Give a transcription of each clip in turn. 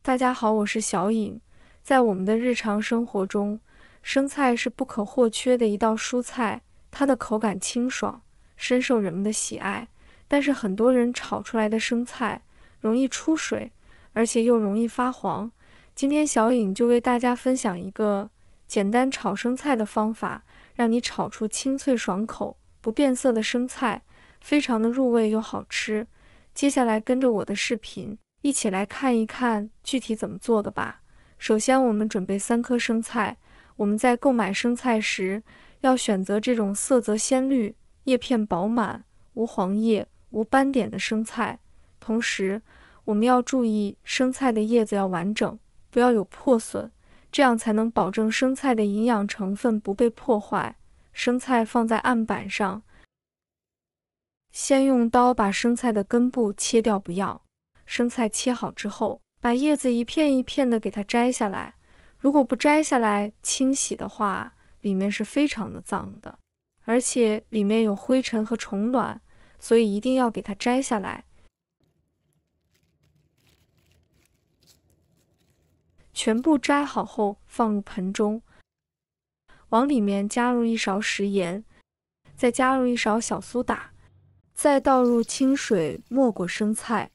大家好，我是小颖。在我们的日常生活中，生菜是不可或缺的一道蔬菜，它的口感清爽，深受人们的喜爱。但是很多人炒出来的生菜容易出水，而且又容易发黄。今天小颖就为大家分享一个简单炒生菜的方法，让你炒出清脆爽口、不变色的生菜，非常的入味又好吃。接下来跟着我的视频，一起来看一看具体怎么做的吧。首先我们准备3颗生菜，我们在购买生菜时要选择这种色泽鲜绿、叶片饱满、无黄叶、无斑点的生菜。同时我们要注意生菜的叶子要完整，不要有破损，这样才能保证生菜的营养成分不被破坏。生菜放在案板上，先用刀把生菜的根部切掉，不要。生菜切好之后，把叶子一片一片的给它摘下来。如果不摘下来清洗的话，里面是非常的脏的，而且里面有灰尘和虫卵，所以一定要给它摘下来。全部摘好后放入盆中，往里面加入1勺食盐，再加入1勺小苏打，再倒入清水没过生菜，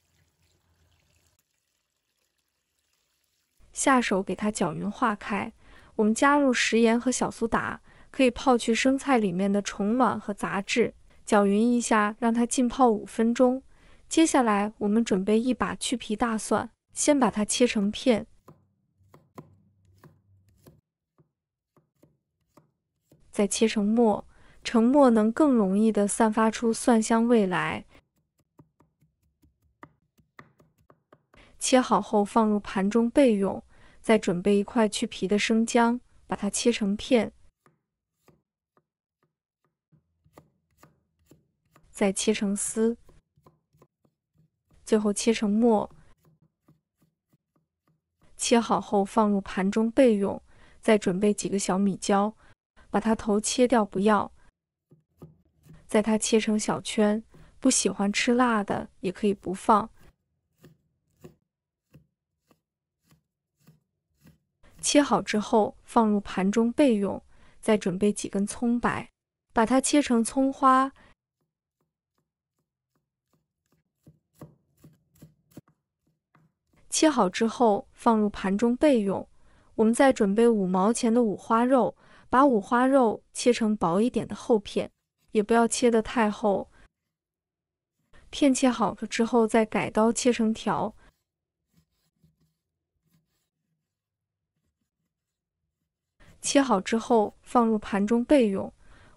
下手给它搅匀化开。我们加入食盐和小苏打，可以泡去生菜里面的虫卵和杂质，搅匀一下，让它浸泡5分钟。接下来我们准备1把去皮大蒜，先把它切成片，再切成末，成末能更容易地散发出蒜香味来。切好后放入盘中备用。再准备1块去皮的生姜，把它切成片，再切成丝，最后切成末。切好后放入盘中备用。再准备几个小米椒，把它头切掉，不要。再它切成小圈，不喜欢吃辣的也可以不放。切好之后放入盘中备用。再准备几根葱白，把它切成葱花。切好之后放入盘中备用。我们再准备5毛钱的五花肉，把五花肉切成薄一点的厚片，也不要切得太厚。片切好了之后再改刀切成条。切好之后放入盘中备用。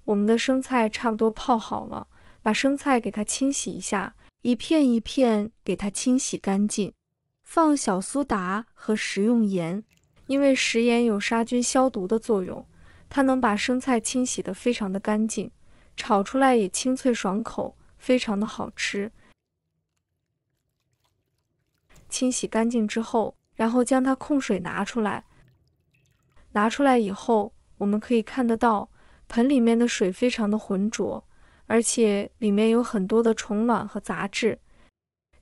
我们的生菜差不多泡好了，把生菜给它清洗一下，一片一片给它清洗干净。放小苏打和食用盐，因为食盐有杀菌消毒的作用，它能把生菜清洗得非常的干净，炒出来也清脆爽口，非常的好吃。清洗干净之后，然后将它控水拿出来。拿出来以后，我们可以看得到盆里面的水非常的浑浊，而且里面有很多的虫卵和杂质。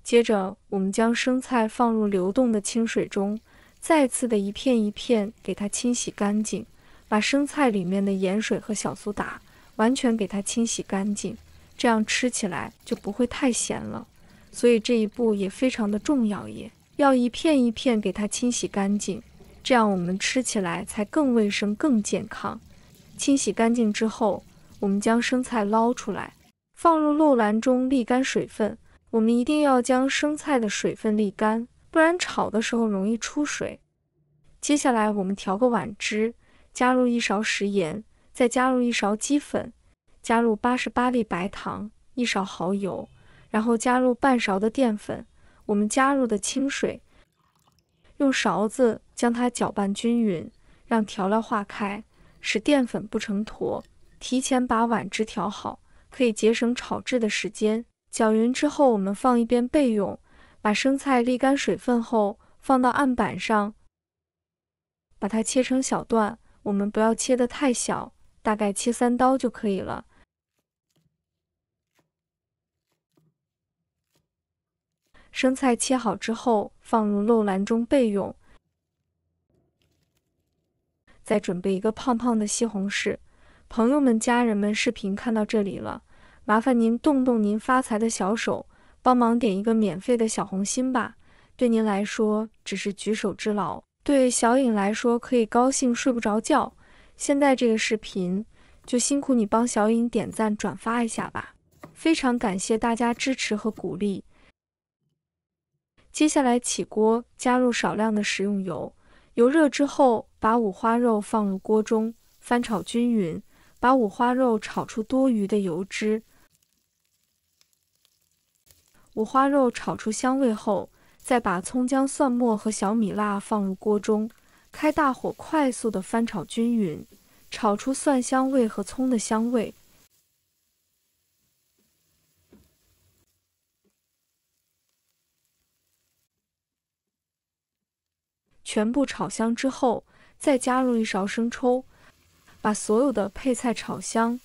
接着我们将生菜放入流动的清水中，再次的一片一片给它清洗干净，把生菜里面的盐水和小苏打完全给它清洗干净，这样吃起来就不会太咸了。所以这一步也非常的重要，也要一片一片给它清洗干净，这样我们吃起来才更卫生更健康。清洗干净之后，我们将生菜捞出来，放入漏篮中沥干水分。我们一定要将生菜的水分沥干，不然炒的时候容易出水。接下来我们调个碗汁，加入1勺食盐，再加入1勺鸡粉，加入88粒白糖，1勺蚝油，然后加入半勺的淀粉，我们加入的清水，用勺子将它搅拌均匀，让调料化开，使淀粉不成坨。提前把碗汁调好，可以节省炒制的时间。搅匀之后我们放一边备用。把生菜沥干水分后放到案板上，把它切成小段，我们不要切得太小，大概切3刀就可以了。生菜切好之后放入漏篮中备用。再准备一个胖胖的西红柿。朋友们、家人们，视频看到这里了，麻烦您动动您发财的小手，帮忙点一个免费的小红心吧。对您来说只是举手之劳，对小颖来说可以高兴睡不着觉。现在这个视频就辛苦你帮小颖点赞转发一下吧，非常感谢大家支持和鼓励。接下来起锅，加入少量的食用油，油热之后把五花肉放入锅中，翻炒均匀，把五花肉炒出多余的油脂。五花肉炒出香味后，再把葱姜蒜末和小米辣放入锅中，开大火快速的翻炒均匀，炒出蒜香味和葱的香味。全部炒香之后，再加入1勺生抽，把所有的配菜炒香。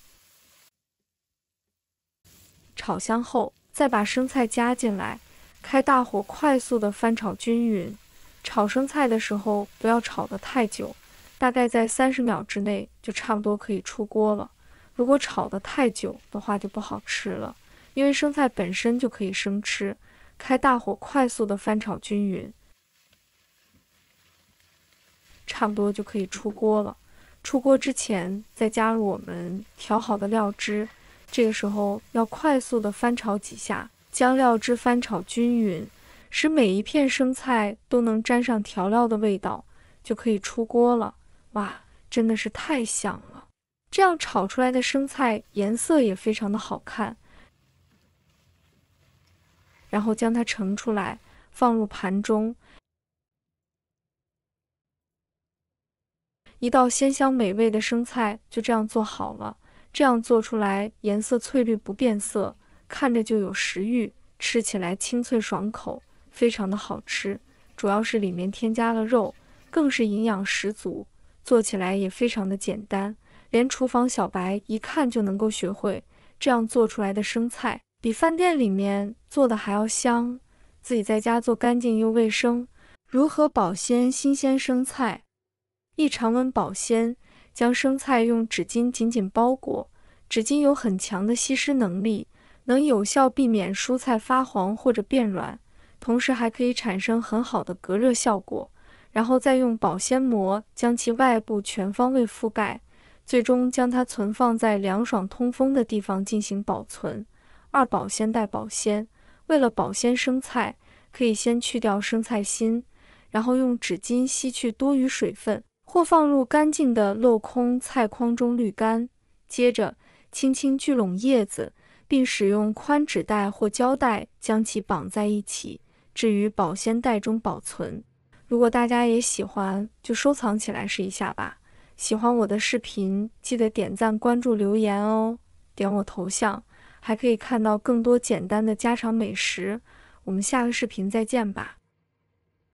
炒香后，再把生菜加进来，开大火快速的翻炒均匀。炒生菜的时候不要炒得太久，大概在30秒之内就差不多可以出锅了。如果炒得太久的话就不好吃了，因为生菜本身就可以生吃。开大火快速的翻炒均匀，差不多就可以出锅了。出锅之前再加入我们调好的料汁，这个时候要快速的翻炒几下，将料汁翻炒均匀，使每一片生菜都能沾上调料的味道，就可以出锅了。哇，真的是太香了！这样炒出来的生菜颜色也非常的好看。然后将它盛出来，放入盘中。一道鲜香美味的生菜就这样做好了。这样做出来颜色翠绿不变色，看着就有食欲，吃起来清脆爽口，非常的好吃。主要是里面添加了肉，更是营养十足，做起来也非常的简单，连厨房小白一看就能够学会。这样做出来的生菜比饭店里面做的还要香，自己在家做干净又卫生。如何保鲜新鲜生菜？一常温保鲜，将生菜用纸巾紧紧包裹，纸巾有很强的吸湿能力，能有效避免蔬菜发黄或者变软，同时还可以产生很好的隔热效果。然后再用保鲜膜将其外部全方位覆盖，最终将它存放在凉爽通风的地方进行保存。2保鲜袋保鲜，为了保鲜生菜，可以先去掉生菜心，然后用纸巾吸去多余水分，或放入干净的镂空菜筐中滤干，接着轻轻聚拢叶子，并使用宽纸袋或胶带将其绑在一起，置于保鲜袋中保存。如果大家也喜欢，就收藏起来试一下吧。喜欢我的视频，记得点赞、关注、留言哦。点我头像，还可以看到更多简单的家常美食。我们下个视频再见吧。